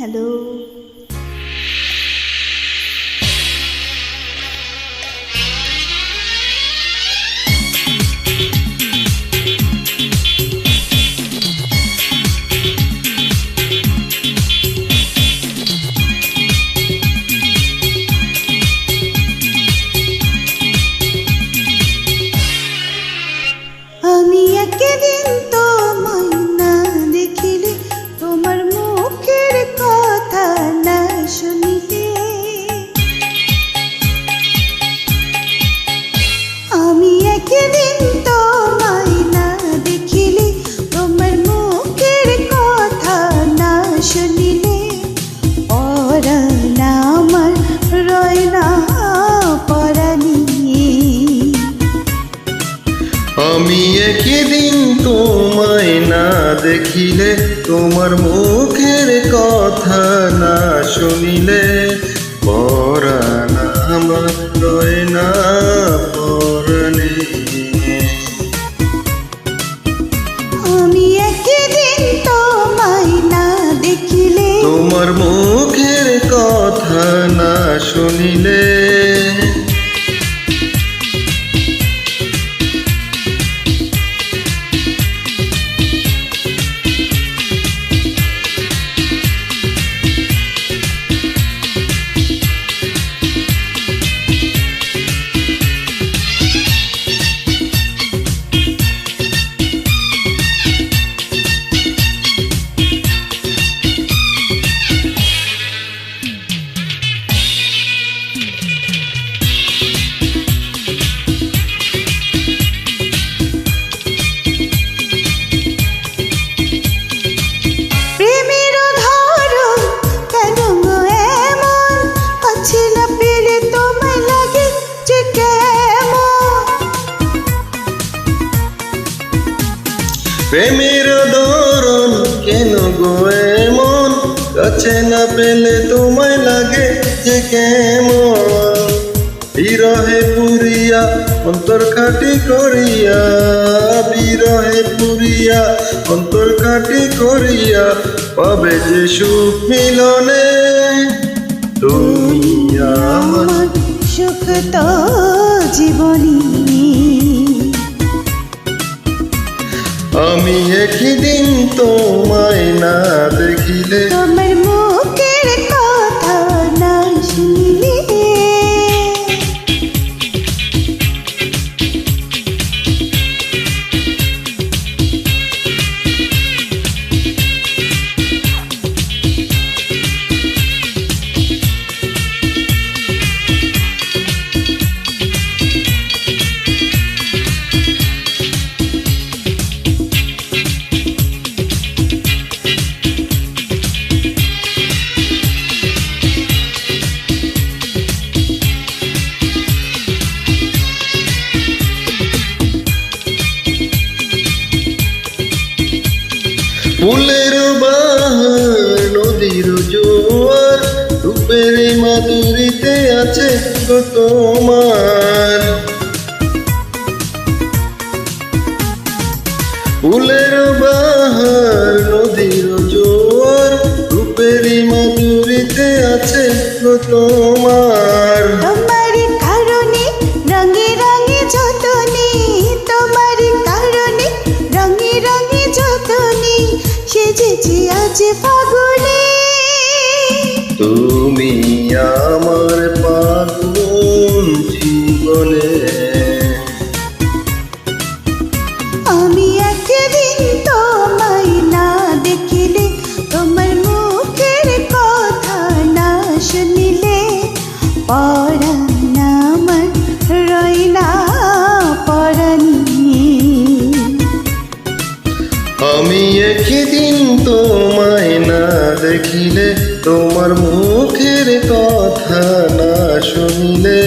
Hello. আমি একদিন তোমায় না দেখিলে, তোমার মুখের কথা না শুনিলে, আমি একদিন তোমায় না দেখিলে, তোমার মুখের কথা না শুনিলে, পরাণ আমার রয় না পরাণী। আমি একদিন তোমায় না দেখিলে, তোমার মুখের কথা না শুনিলে, পরাণ আমার রয় না পরাণে। আমি একদিন তোমায় না দেখিলে, তোমার মুখের কথা না শুনিলে, প্রেমের ধরন কেন গো এমন, কাছে না পেলে তোমায় লাগে যে কেমন। প্রেমের ধরন কেন গো এমন, কাছে না পেলে তোমায় লাগে যে কেমন। বিরহে পুরিয়া অন্তর খাটি করিয়া, বিরহে পুরিয়া অন্তর খাটি করিয়া, পাবে যে সুখ মিলনে। তুমি আমার সুখ তো জীবনী। আমি একদিন তোমায় না দেখিলে, তোমার মুখের কথা না শুনিলে, ফুলের বাহার নদীর জোয়ার, রূপের মাধুরীতে আছে গো তোমার। ফুলের বাহার নদীর জোয়ার, রূপের মাধুরীতে আছে গো তোমার। তোমার কারণে রঙে রঙে যতনে, তোমার কারণে রঙে রঙে যতনে, সেজেছি আজ ফাগুনে। তুমি আমার পাগল জীবনে। আমি একদিন তোমায় না দেখিলে, তোমার মুখের কথা না শুনিলে, পরাণ আমার রয় না পরাণী। আমি একদিন তোমায় না দেখিলে, তোমার মুখের কথা না শুনিলে,